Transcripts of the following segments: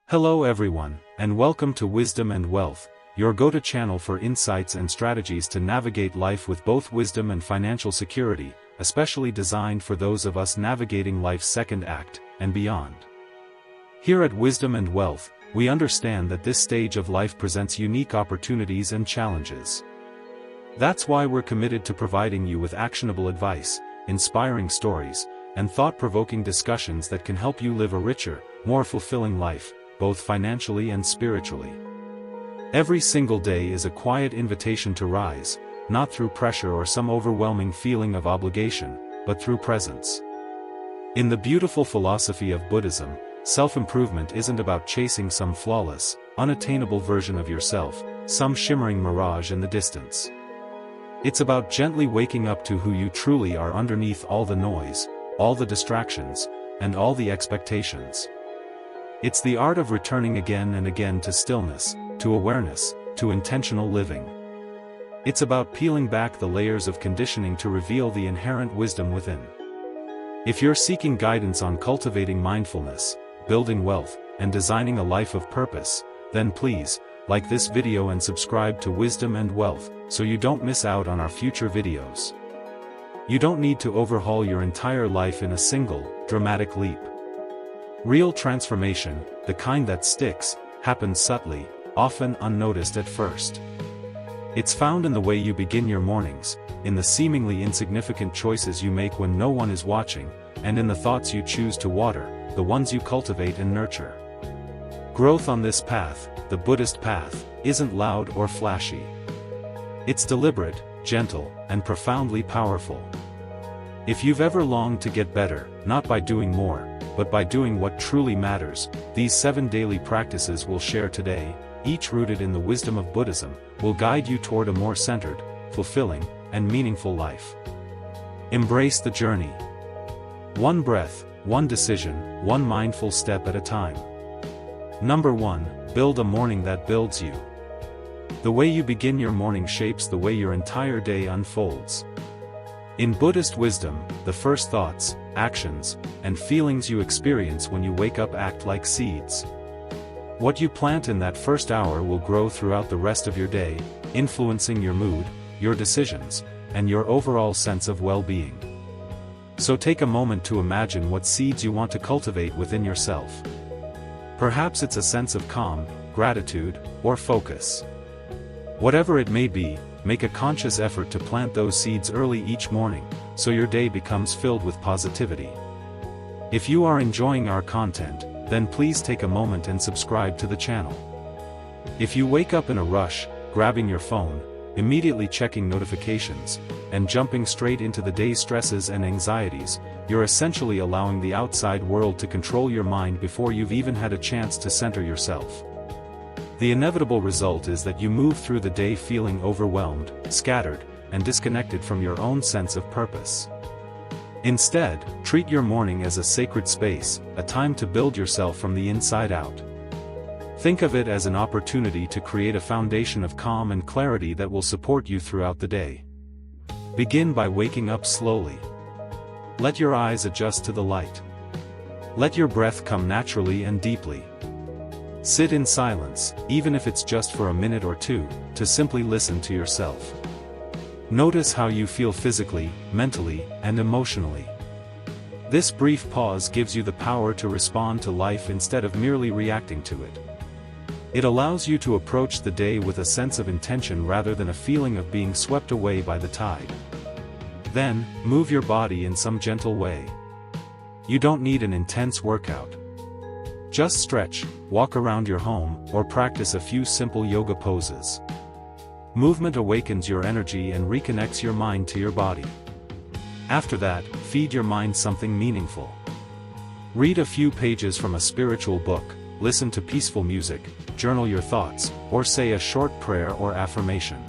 Hello everyone, and welcome to Wisdom and Wealth, your go-to channel for insights and strategies to navigate life with both wisdom and financial security, especially designed for those of us navigating life's second act, and beyond. Here at Wisdom and Wealth, we understand that this stage of life presents unique opportunities and challenges. That's why we're committed to providing you with actionable advice, inspiring stories, and thought-provoking discussions that can help you live a richer, more fulfilling life, both financially and spiritually. Every single day is a quiet invitation to rise, not through pressure or some overwhelming feeling of obligation, but through presence. In the beautiful philosophy of Buddhism, self-improvement isn't about chasing some flawless, unattainable version of yourself, some shimmering mirage in the distance. It's about gently waking up to who you truly are underneath all the noise, all the distractions, and all the expectations. It's the art of returning again and again to stillness, to awareness, to intentional living. It's about peeling back the layers of conditioning to reveal the inherent wisdom within. If you're seeking guidance on cultivating mindfulness, building wealth, and designing a life of purpose, then please, like this video and subscribe to Wisdom and Wealth, so you don't miss out on our future videos. You don't need to overhaul your entire life in a single, dramatic leap. Real transformation, the kind that sticks, happens subtly, often unnoticed at first. It's found in the way you begin your mornings, in the seemingly insignificant choices you make when no one is watching, and in the thoughts you choose to water, the ones you cultivate and nurture. Growth on this path, the Buddhist path, isn't loud or flashy. It's deliberate, gentle, and profoundly powerful. If you've ever longed to get better, not by doing more, but by doing what truly matters, these 7 daily practices we'll share today, each rooted in the wisdom of Buddhism, will guide you toward a more centered, fulfilling, and meaningful life. Embrace the journey. One breath, one decision, one mindful step at a time. Number 1, build a morning that builds you. The way you begin your morning shapes the way your entire day unfolds. In Buddhist wisdom, the first thoughts, actions, and feelings you experience when you wake up act like seeds. What you plant in that first hour will grow throughout the rest of your day, influencing your mood, your decisions, and your overall sense of well-being. So take a moment to imagine what seeds you want to cultivate within yourself. Perhaps it's a sense of calm, gratitude, or focus. Whatever it may be, make a conscious effort to plant those seeds early each morning, so your day becomes filled with positivity. If you are enjoying our content, then please take a moment and subscribe to the channel. If you wake up in a rush, grabbing your phone, immediately checking notifications, and jumping straight into the day's stresses and anxieties, you're essentially allowing the outside world to control your mind before you've even had a chance to center yourself. The inevitable result is that you move through the day feeling overwhelmed, scattered, and disconnected from your own sense of purpose. Instead, treat your morning as a sacred space, a time to build yourself from the inside out. Think of it as an opportunity to create a foundation of calm and clarity that will support you throughout the day. Begin by waking up slowly. Let your eyes adjust to the light. Let your breath come naturally and deeply. Sit in silence, even if it's just for a minute or two, to simply listen to yourself. Notice how you feel physically, mentally, and emotionally. This brief pause gives you the power to respond to life instead of merely reacting to it. It allows you to approach the day with a sense of intention rather than a feeling of being swept away by the tide. Then, move your body in some gentle way. You don't need an intense workout. Just stretch, walk around your home, or practice a few simple yoga poses. Movement awakens your energy and reconnects your mind to your body. After that, feed your mind something meaningful. Read a few pages from a spiritual book, listen to peaceful music, journal your thoughts, or say a short prayer or affirmation.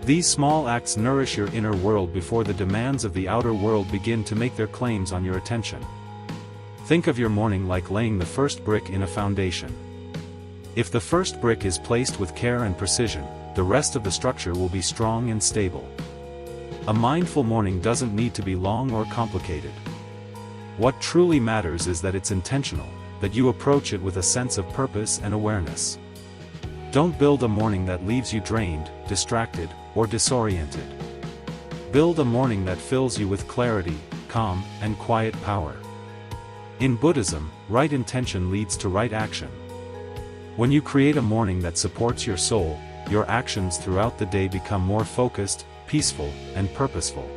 These small acts nourish your inner world before the demands of the outer world begin to make their claims on your attention. Think of your morning like laying the first brick in a foundation. If the first brick is placed with care and precision, the rest of the structure will be strong and stable. A mindful morning doesn't need to be long or complicated. What truly matters is that it's intentional, that you approach it with a sense of purpose and awareness. Don't build a morning that leaves you drained, distracted, or disoriented. Build a morning that fills you with clarity, calm, and quiet power. In Buddhism, right intention leads to right action. When you create a morning that supports your soul, your actions throughout the day become more focused, peaceful, and purposeful.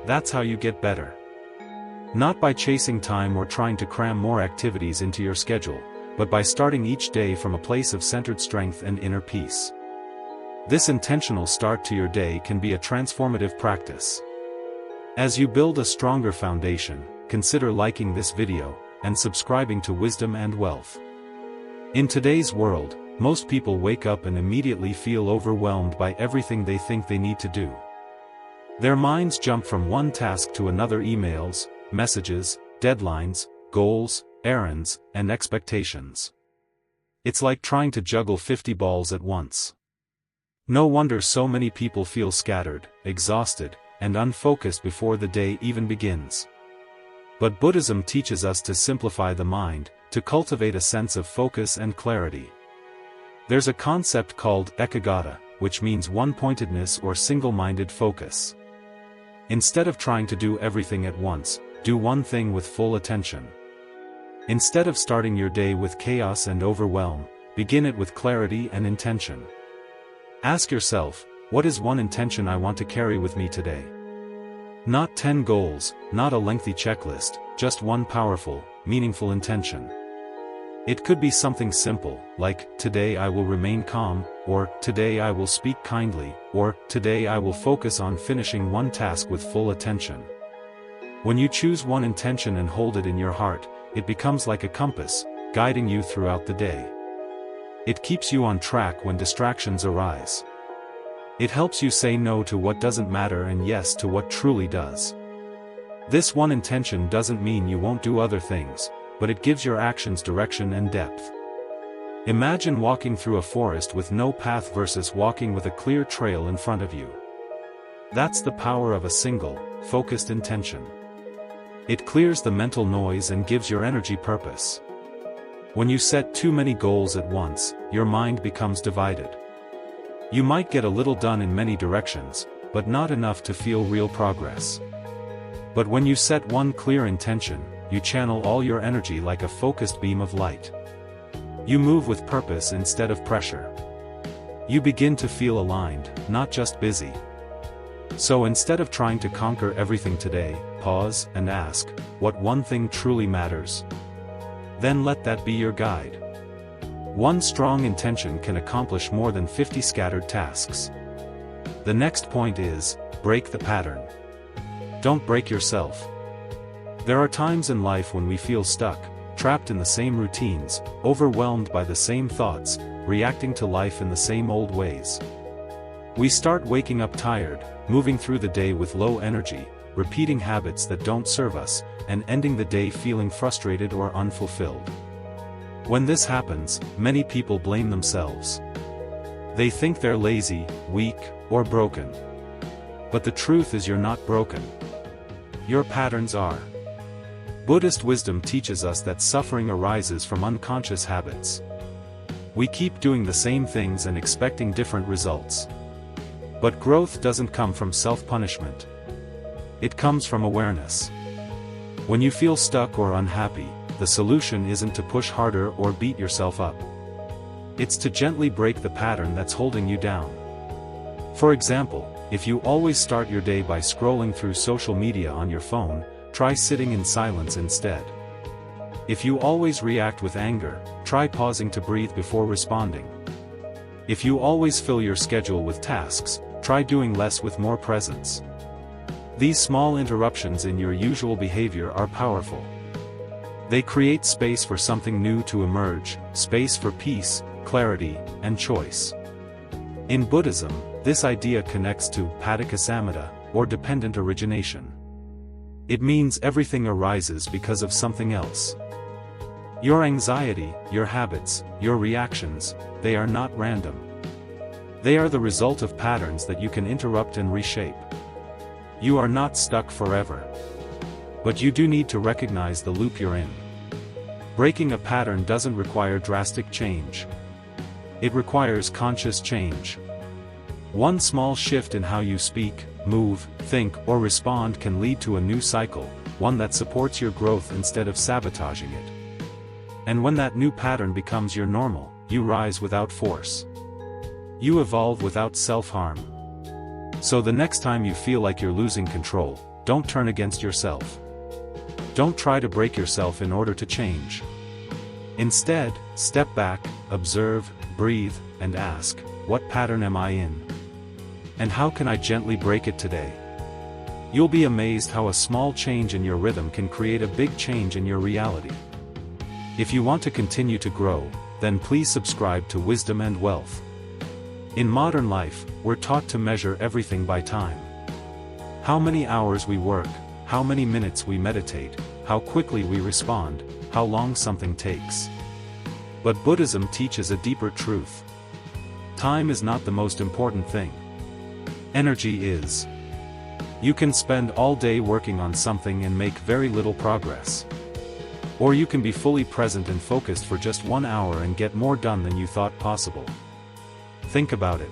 That's how you get better. Not by chasing time or trying to cram more activities into your schedule, but by starting each day from a place of centered strength and inner peace. This intentional start to your day can be a transformative practice. As you build a stronger foundation, consider liking this video, and subscribing to Wisdom and Wealth. In today's world, most people wake up and immediately feel overwhelmed by everything they think they need to do. Their minds jump from one task to another: emails, messages, deadlines, goals, errands, and expectations. It's like trying to juggle 50 balls at once. No wonder so many people feel scattered, exhausted, and unfocused before the day even begins. But Buddhism teaches us to simplify the mind, to cultivate a sense of focus and clarity. There's a concept called ekaggata, which means one-pointedness or single-minded focus. Instead of trying to do everything at once, do one thing with full attention. Instead of starting your day with chaos and overwhelm, begin it with clarity and intention. Ask yourself, what is one intention I want to carry with me today? Not 10 goals, not a lengthy checklist, just one powerful, meaningful intention. It could be something simple, like, today I will remain calm, or, today I will speak kindly, or, today I will focus on finishing one task with full attention. When you choose one intention and hold it in your heart, it becomes like a compass, guiding you throughout the day. It keeps you on track when distractions arise. It helps you say no to what doesn't matter and yes to what truly does. This one intention doesn't mean you won't do other things, but it gives your actions direction and depth. Imagine walking through a forest with no path versus walking with a clear trail in front of you. That's the power of a single, focused intention. It clears the mental noise and gives your energy purpose. When you set too many goals at once, your mind becomes divided. You might get a little done in many directions, but not enough to feel real progress. But when you set one clear intention, you channel all your energy like a focused beam of light. You move with purpose instead of pressure. You begin to feel aligned, not just busy. So instead of trying to conquer everything today, pause and ask, what one thing truly matters? Then let that be your guide. One strong intention can accomplish more than 50 scattered tasks. The next point is, break the pattern. Don't break yourself. There are times in life when we feel stuck, trapped in the same routines, overwhelmed by the same thoughts, reacting to life in the same old ways. We start waking up tired, moving through the day with low energy, repeating habits that don't serve us, and ending the day feeling frustrated or unfulfilled. When this happens, many people blame themselves. They think they're lazy, weak, or broken. But the truth is, you're not broken. Your patterns are. Buddhist wisdom teaches us that suffering arises from unconscious habits. We keep doing the same things and expecting different results. But growth doesn't come from self-punishment. It comes from awareness. When you feel stuck or unhappy, the solution isn't to push harder or beat yourself up. It's to gently break the pattern that's holding you down. For example, if you always start your day by scrolling through social media on your phone, try sitting in silence instead. If you always react with anger, try pausing to breathe before responding. If you always fill your schedule with tasks, try doing less with more presence. These small interruptions in your usual behavior are powerful. They create space for something new to emerge, space for peace, clarity, and choice. In Buddhism, this idea connects to paticcasamutta, or dependent origination. It means everything arises because of something else. Your anxiety, your habits, your reactions, they are not random. They are the result of patterns that you can interrupt and reshape. You are not stuck forever. But you do need to recognize the loop you're in. Breaking a pattern doesn't require drastic change. It requires conscious change. One small shift in how you speak, move, think, or respond can lead to a new cycle, one that supports your growth instead of sabotaging it. And when that new pattern becomes your normal, you rise without force. You evolve without self-harm. So the next time you feel like you're losing control, don't turn against yourself. Don't try to break yourself in order to change. Instead, step back, observe, breathe, and ask, what pattern am I in? And how can I gently break it today? You'll be amazed how a small change in your rhythm can create a big change in your reality. If you want to continue to grow, then please subscribe to Wisdom and Wealth. In modern life, we're taught to measure everything by time. How many hours we work, how many minutes we meditate, how quickly we respond, how long something takes. But Buddhism teaches a deeper truth. Time is not the most important thing. Energy is. You can spend all day working on something and make very little progress. Or you can be fully present and focused for just 1 hour and get more done than you thought possible. Think about it.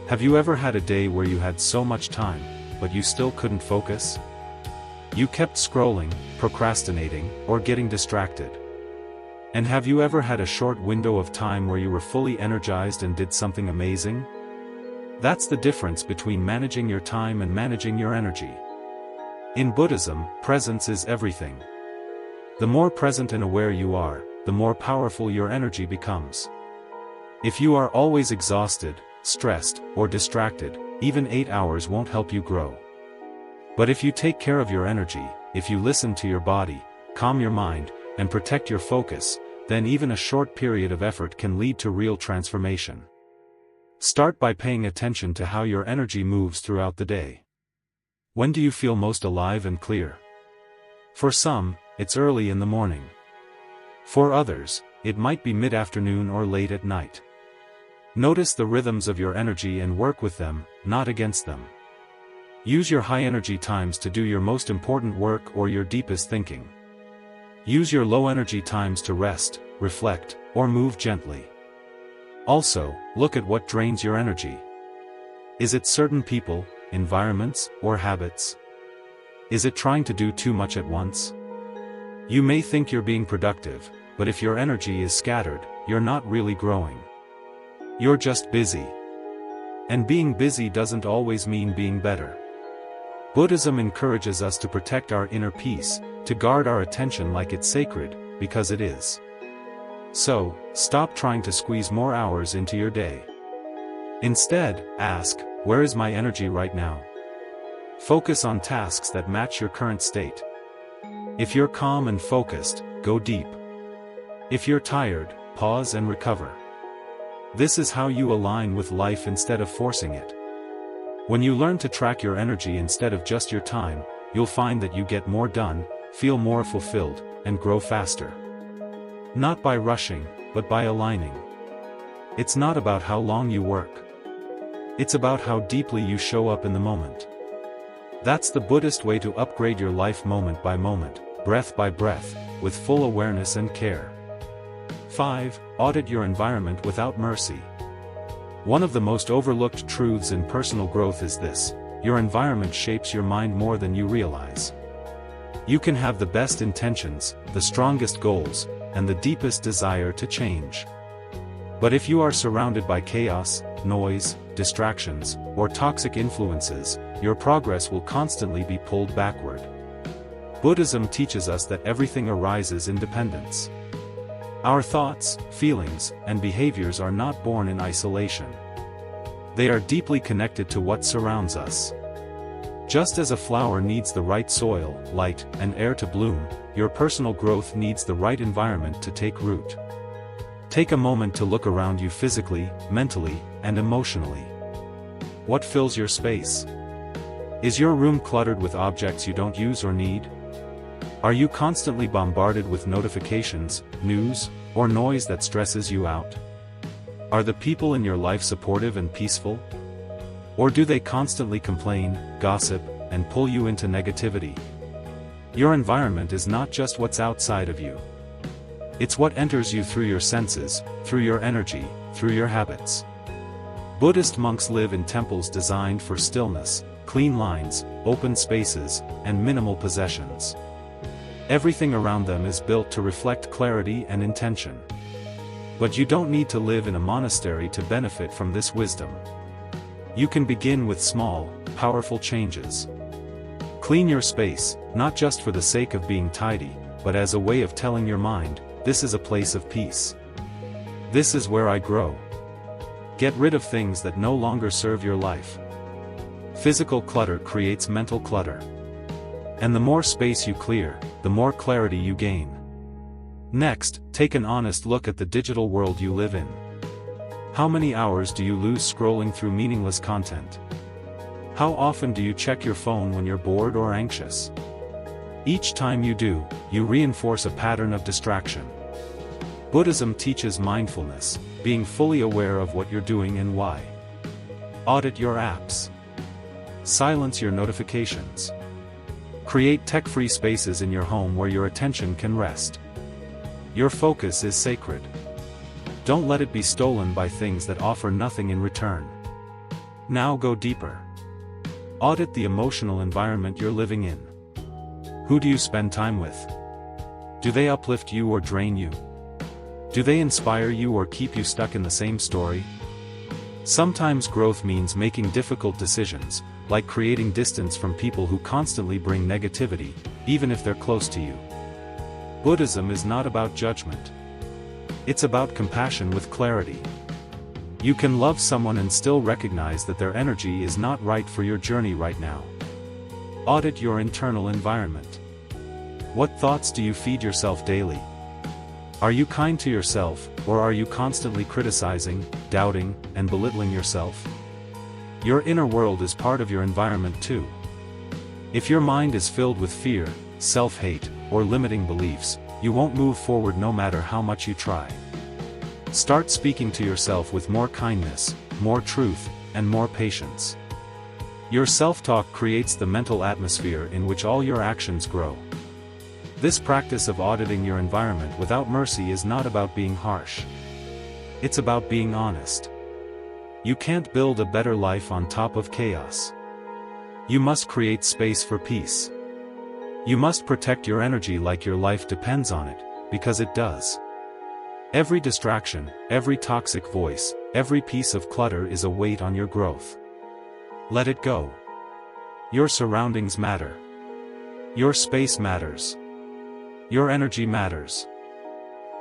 Have you ever had a day where you had so much time, but you still couldn't focus? You kept scrolling, procrastinating, or getting distracted. And have you ever had a short window of time where you were fully energized and did something amazing? That's the difference between managing your time and managing your energy. In Buddhism, presence is everything. The more present and aware you are, the more powerful your energy becomes. If you are always exhausted, stressed, or distracted, even 8 hours won't help you grow. But if you take care of your energy, if you listen to your body, calm your mind, and protect your focus, then even a short period of effort can lead to real transformation. Start by paying attention to how your energy moves throughout the day. When do you feel most alive and clear? For some, it's early in the morning. For others, it might be mid-afternoon or late at night. Notice the rhythms of your energy and work with them, not against them. Use your high-energy times to do your most important work or your deepest thinking. Use your low-energy times to rest, reflect, or move gently. Also, look at what drains your energy. Is it certain people, environments, or habits? Is it trying to do too much at once? You may think you're being productive, but if your energy is scattered, you're not really growing. You're just busy. And being busy doesn't always mean being better. Buddhism encourages us to protect our inner peace, to guard our attention like it's sacred, because it is. So, stop trying to squeeze more hours into your day. Instead, ask, where is my energy right now? Focus on tasks that match your current state. If you're calm and focused, go deep. If you're tired, pause and recover. This is how you align with life instead of forcing it. When you learn to track your energy instead of just your time, you'll find that you get more done, feel more fulfilled, and grow faster. Not by rushing, but by aligning. It's not about how long you work. It's about how deeply you show up in the moment. That's the Buddhist way to upgrade your life moment by moment, breath by breath, with full awareness and care. 5. Audit your environment without mercy. One of the most overlooked truths in personal growth is this: your environment shapes your mind more than you realize. You can have the best intentions, the strongest goals, and the deepest desire to change. But if you are surrounded by chaos, noise, distractions, or toxic influences, your progress will constantly be pulled backward. Buddhism teaches us that everything arises in dependence. Our thoughts, feelings, and behaviors are not born in isolation. They are deeply connected to what surrounds us. Just as a flower needs the right soil, light, and air to bloom, your personal growth needs the right environment to take root. Take a moment to look around you physically, mentally, and emotionally. What fills your space? Is your room cluttered with objects you don't use or need? Are you constantly bombarded with notifications, news, or noise that stresses you out? Are the people in your life supportive and peaceful? Or do they constantly complain, gossip, and pull you into negativity? Your environment is not just what's outside of you. It's what enters you through your senses, through your energy, through your habits. Buddhist monks live in temples designed for stillness, clean lines, open spaces, and minimal possessions. Everything around them is built to reflect clarity and intention. But you don't need to live in a monastery to benefit from this wisdom. You can begin with small, powerful changes. Clean your space, not just for the sake of being tidy, but as a way of telling your mind, this is a place of peace. This is where I grow. Get rid of things that no longer serve your life. Physical clutter creates mental clutter. And the more space you clear, the more clarity you gain. Next, take an honest look at the digital world you live in. How many hours do you lose scrolling through meaningless content? How often do you check your phone when you're bored or anxious? Each time you do, you reinforce a pattern of distraction. Buddhism teaches mindfulness, being fully aware of what you're doing and why. Audit your apps. Silence your notifications. Create tech-free spaces in your home where your attention can rest. Your focus is sacred. Don't let it be stolen by things that offer nothing in return. Now go deeper. Audit the emotional environment you're living in. Who do you spend time with? Do they uplift you or drain you? Do they inspire you or keep you stuck in the same story? Sometimes growth means making difficult decisions, like creating distance from people who constantly bring negativity, even if they're close to you. Buddhism is not about judgment. It's about compassion with clarity. You can love someone and still recognize that their energy is not right for your journey right now. Audit your internal environment. What thoughts do you feed yourself daily? Are you kind to yourself, or are you constantly criticizing, doubting, and belittling yourself? Your inner world is part of your environment too. If your mind is filled with fear, self-hate, or limiting beliefs, you won't move forward no matter how much you try. Start speaking to yourself with more kindness, more truth, and more patience. Your self-talk creates the mental atmosphere in which all your actions grow. This practice of auditing your environment without mercy is not about being harsh. It's about being honest. You can't build a better life on top of chaos. You must create space for peace. You must protect your energy like your life depends on it, because it does. Every distraction, every toxic voice, every piece of clutter is a weight on your growth. Let it go. Your surroundings matter. Your space matters. Your energy matters.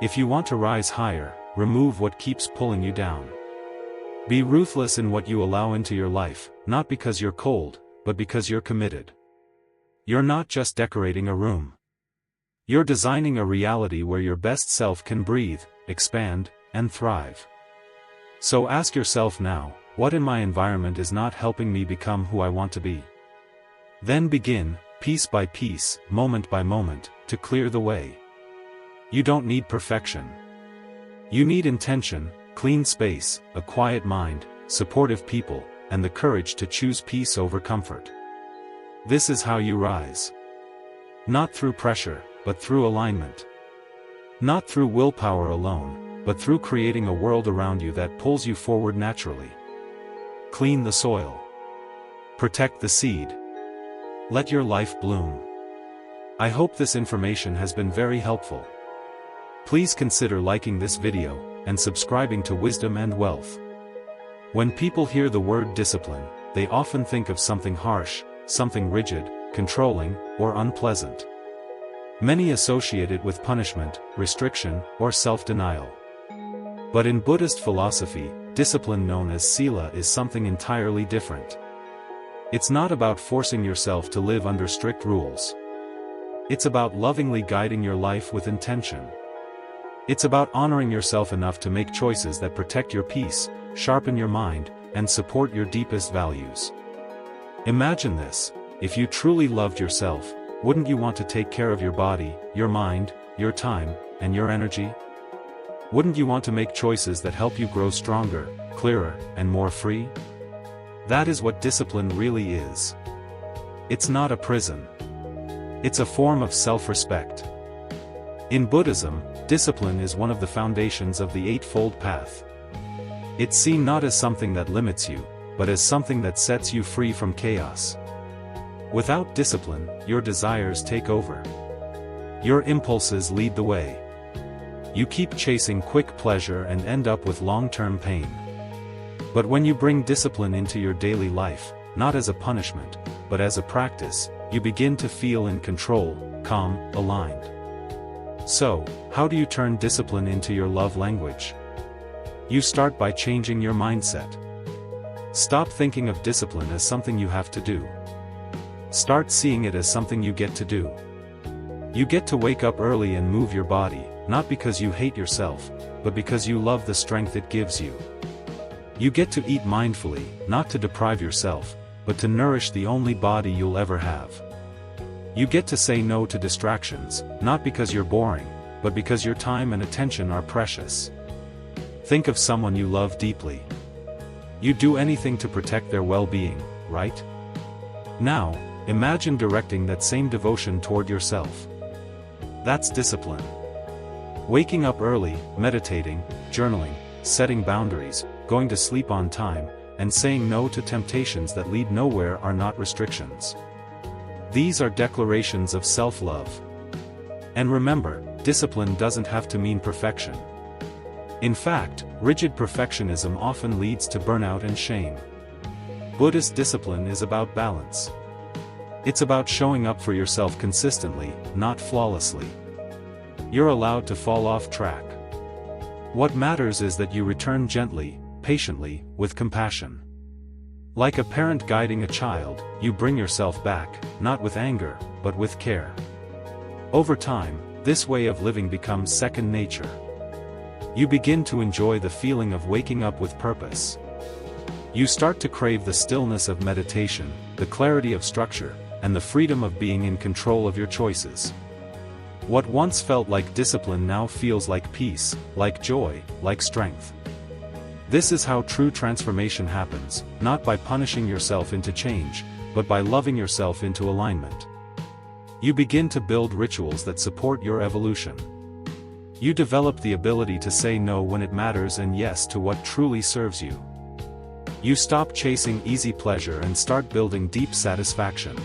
If you want to rise higher, remove what keeps pulling you down. Be ruthless in what you allow into your life, not because you're cold, but because you're committed. You're not just decorating a room. You're designing a reality where your best self can breathe, expand, and thrive. So ask yourself now, what in my environment is not helping me become who I want to be? Then begin, piece by piece, moment by moment, to clear the way. You don't need perfection. You need intention, clean space, a quiet mind, supportive people, and the courage to choose peace over comfort. This is how you rise. Not through pressure, but through alignment. Not through willpower alone, but through creating a world around you that pulls you forward naturally. Clean the soil. Protect the seed. Let your life bloom. I hope this information has been very helpful. Please consider liking this video, and subscribing to Wisdom and Wealth. When people hear the word discipline, they often think of something harsh, something rigid, controlling, or unpleasant. Many associate it with punishment, restriction, or self-denial. But in Buddhist philosophy, discipline known as sila is something entirely different. It's not about forcing yourself to live under strict rules. It's about lovingly guiding your life with intention. It's about honoring yourself enough to make choices that protect your peace, sharpen your mind, and support your deepest values. Imagine this: if you truly loved yourself, wouldn't you want to take care of your body, your mind, your time, and your energy? Wouldn't you want to make choices that help you grow stronger, clearer, and more free? That is what discipline really is. It's not a prison. It's a form of self-respect. In Buddhism, discipline is one of the foundations of the Eightfold Path. It's seen not as something that limits you, but as something that sets you free from chaos. Without discipline, your desires take over. Your impulses lead the way. You keep chasing quick pleasure and end up with long-term pain. But when you bring discipline into your daily life, not as a punishment, but as a practice, you begin to feel in control, calm, aligned. So, how do you turn discipline into your love language? You start by changing your mindset. Stop thinking of discipline as something you have to do. Start seeing it as something you get to do. You get to wake up early and move your body, not because you hate yourself, but because you love the strength it gives you. You get to eat mindfully, not to deprive yourself, but to nourish the only body you'll ever have. You get to say no to distractions, not because you're boring, but because your time and attention are precious. Think of someone you love deeply. You'd do anything to protect their well-being, right? Now, imagine directing that same devotion toward yourself. That's discipline. Waking up early, meditating, journaling, setting boundaries, going to sleep on time, and saying no to temptations that lead nowhere are not restrictions. These are declarations of self-love. And remember, discipline doesn't have to mean perfection. In fact, rigid perfectionism often leads to burnout and shame. Buddhist discipline is about balance. It's about showing up for yourself consistently, not flawlessly. You're allowed to fall off track. What matters is that you return gently, patiently, with compassion. Like a parent guiding a child, you bring yourself back, not with anger, but with care. Over time, this way of living becomes second nature. You begin to enjoy the feeling of waking up with purpose. You start to crave the stillness of meditation, the clarity of structure, and the freedom of being in control of your choices. What once felt like discipline now feels like peace, like joy, like strength. This is how true transformation happens, not by punishing yourself into change, but by loving yourself into alignment. You begin to build rituals that support your evolution. You develop the ability to say no when it matters and yes to what truly serves you. You stop chasing easy pleasure and start building deep satisfaction.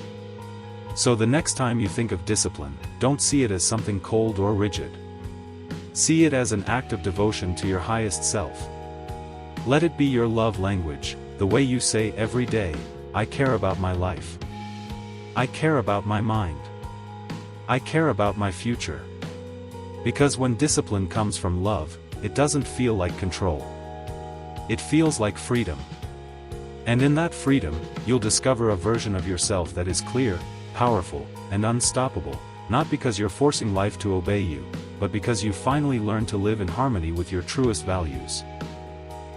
So the next time you think of discipline, don't see it as something cold or rigid. See it as an act of devotion to your highest self. Let it be your love language, the way you say every day, I care about my life. I care about my mind. I care about my future. Because when discipline comes from love, it doesn't feel like control. It feels like freedom. And in that freedom, you'll discover a version of yourself that is clear, powerful, and unstoppable, not because you're forcing life to obey you, but because you finally learn to live in harmony with your truest values.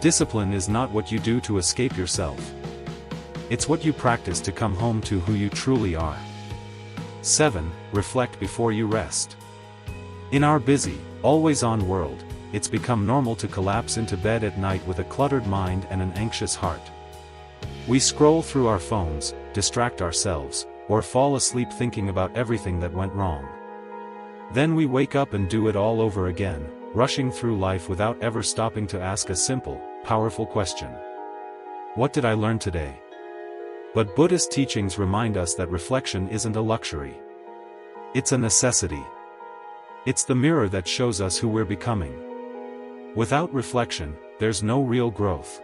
Discipline is not what you do to escape yourself. It's what you practice to come home to who you truly are. 7. Reflect before you rest. In our busy, always-on world, it's become normal to collapse into bed at night with a cluttered mind and an anxious heart. We scroll through our phones, distract ourselves, or fall asleep thinking about everything that went wrong. Then we wake up and do it all over again, rushing through life without ever stopping to ask a simple, powerful question. What did I learn today? But Buddhist teachings remind us that reflection isn't a luxury. It's a necessity. It's the mirror that shows us who we're becoming. Without reflection, there's no real growth.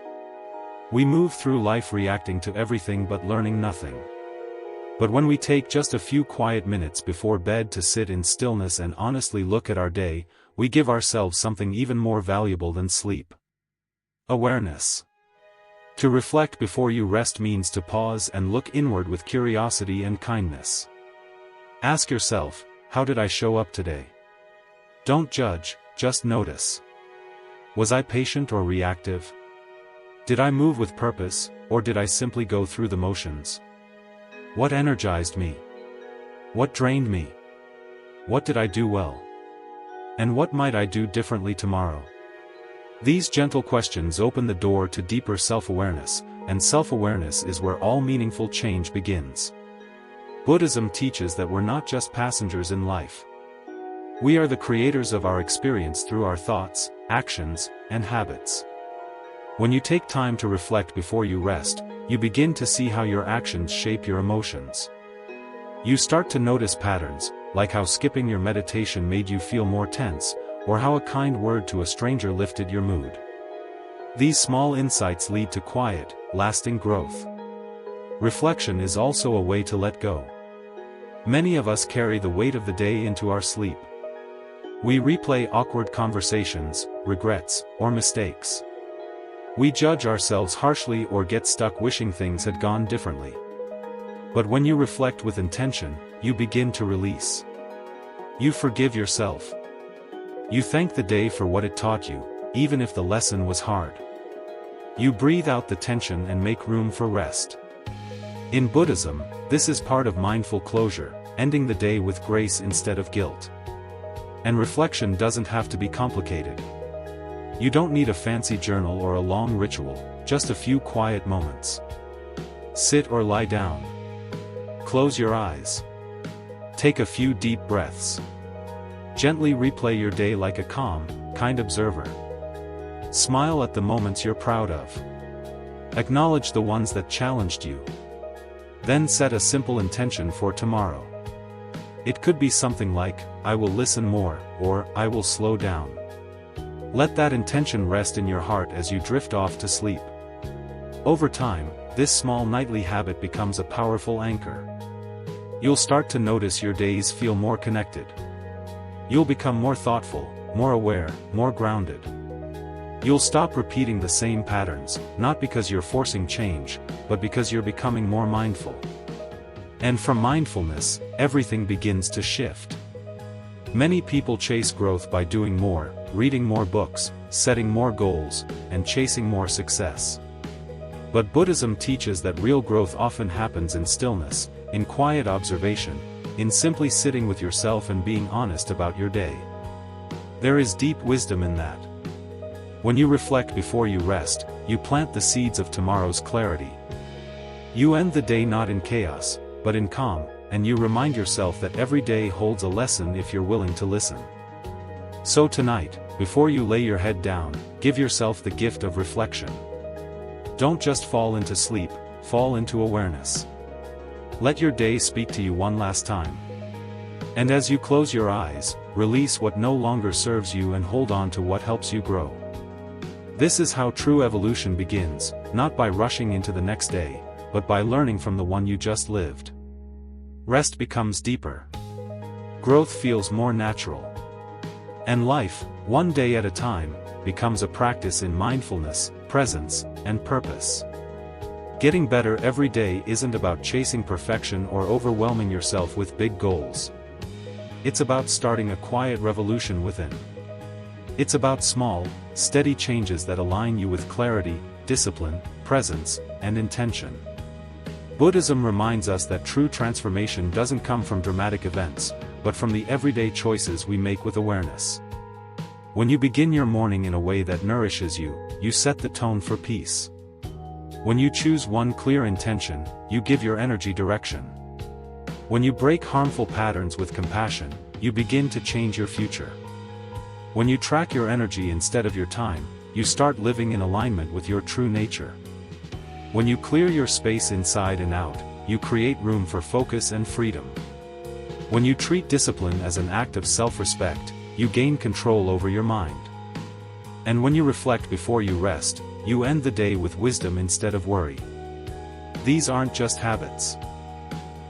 We move through life reacting to everything but learning nothing. But when we take just a few quiet minutes before bed to sit in stillness and honestly look at our day, we give ourselves something even more valuable than sleep. Awareness. To reflect before you rest means to pause and look inward with curiosity and kindness. Ask yourself, how did I show up today? Don't judge, just notice. Was I patient or reactive? Did I move with purpose, or did I simply go through the motions? What energized me? What drained me? What did I do well? And what might I do differently tomorrow? These gentle questions open the door to deeper self-awareness, and self-awareness is where all meaningful change begins. Buddhism teaches that we're not just passengers in life. We are the creators of our experience through our thoughts, actions, and habits. When you take time to reflect before you rest, you begin to see how your actions shape your emotions. You start to notice patterns, like how skipping your meditation made you feel more tense, or how a kind word to a stranger lifted your mood. These small insights lead to quiet, lasting growth. Reflection is also a way to let go. Many of us carry the weight of the day into our sleep. We replay awkward conversations, regrets, or mistakes. We judge ourselves harshly or get stuck wishing things had gone differently. But when you reflect with intention, you begin to release. You forgive yourself. You thank the day for what it taught you, even if the lesson was hard. You breathe out the tension and make room for rest. In Buddhism, this is part of mindful closure, ending the day with grace instead of guilt. And reflection doesn't have to be complicated. You don't need a fancy journal or a long ritual, just a few quiet moments. Sit or lie down. Close your eyes. Take a few deep breaths. Gently replay your day like a calm, kind observer. Smile at the moments you're proud of. Acknowledge the ones that challenged you. Then set a simple intention for tomorrow. It could be something like, I will listen more, or I will slow down. Let that intention rest in your heart as you drift off to sleep. Over time, this small nightly habit becomes a powerful anchor. You'll start to notice your days feel more connected. You'll become more thoughtful, more aware, more grounded. You'll stop repeating the same patterns, not because you're forcing change, but because you're becoming more mindful. And from mindfulness, everything begins to shift. Many people chase growth by doing more, reading more books, setting more goals, and chasing more success. But Buddhism teaches that real growth often happens in stillness, in quiet observation, in simply sitting with yourself and being honest about your day. There is deep wisdom in that. When you reflect before you rest, you plant the seeds of tomorrow's clarity. You end the day not in chaos, but in calm, and you remind yourself that every day holds a lesson if you're willing to listen. So tonight, before you lay your head down, give yourself the gift of reflection. Don't just fall into sleep, fall into awareness. Let your day speak to you one last time. And as you close your eyes, release what no longer serves you and hold on to what helps you grow. This is how true evolution begins, not by rushing into the next day, but by learning from the one you just lived. Rest becomes deeper. Growth feels more natural. And life, one day at a time, becomes a practice in mindfulness, presence, and purpose. Getting better every day isn't about chasing perfection or overwhelming yourself with big goals. It's about starting a quiet revolution within. It's about small, steady changes that align you with clarity, discipline, presence, and intention. Buddhism reminds us that true transformation doesn't come from dramatic events, but from the everyday choices we make with awareness. When you begin your morning in a way that nourishes you, you set the tone for peace. When you choose one clear intention, you give your energy direction. When you break harmful patterns with compassion, you begin to change your future. When you track your energy instead of your time, you start living in alignment with your true nature. When you clear your space inside and out, you create room for focus and freedom. When you treat discipline as an act of self-respect, you gain control over your mind. And when you reflect before you rest, you end the day with wisdom instead of worry. These aren't just habits.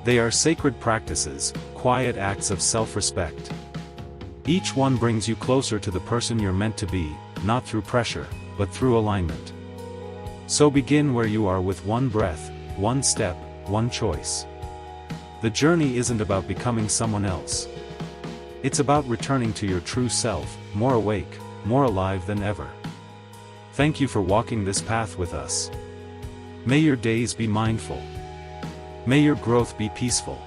They are sacred practices, quiet acts of self-respect. Each one brings you closer to the person you're meant to be, not through pressure, but through alignment. So begin where you are with one breath, one step, one choice. The journey isn't about becoming someone else. It's about returning to your true self, more awake, more alive than ever. Thank you for walking this path with us. May your days be mindful. May your growth be peaceful.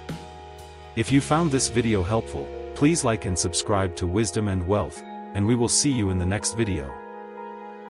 If you found this video helpful, please like and subscribe to Wisdom and Wealth, and we will see you in the next video.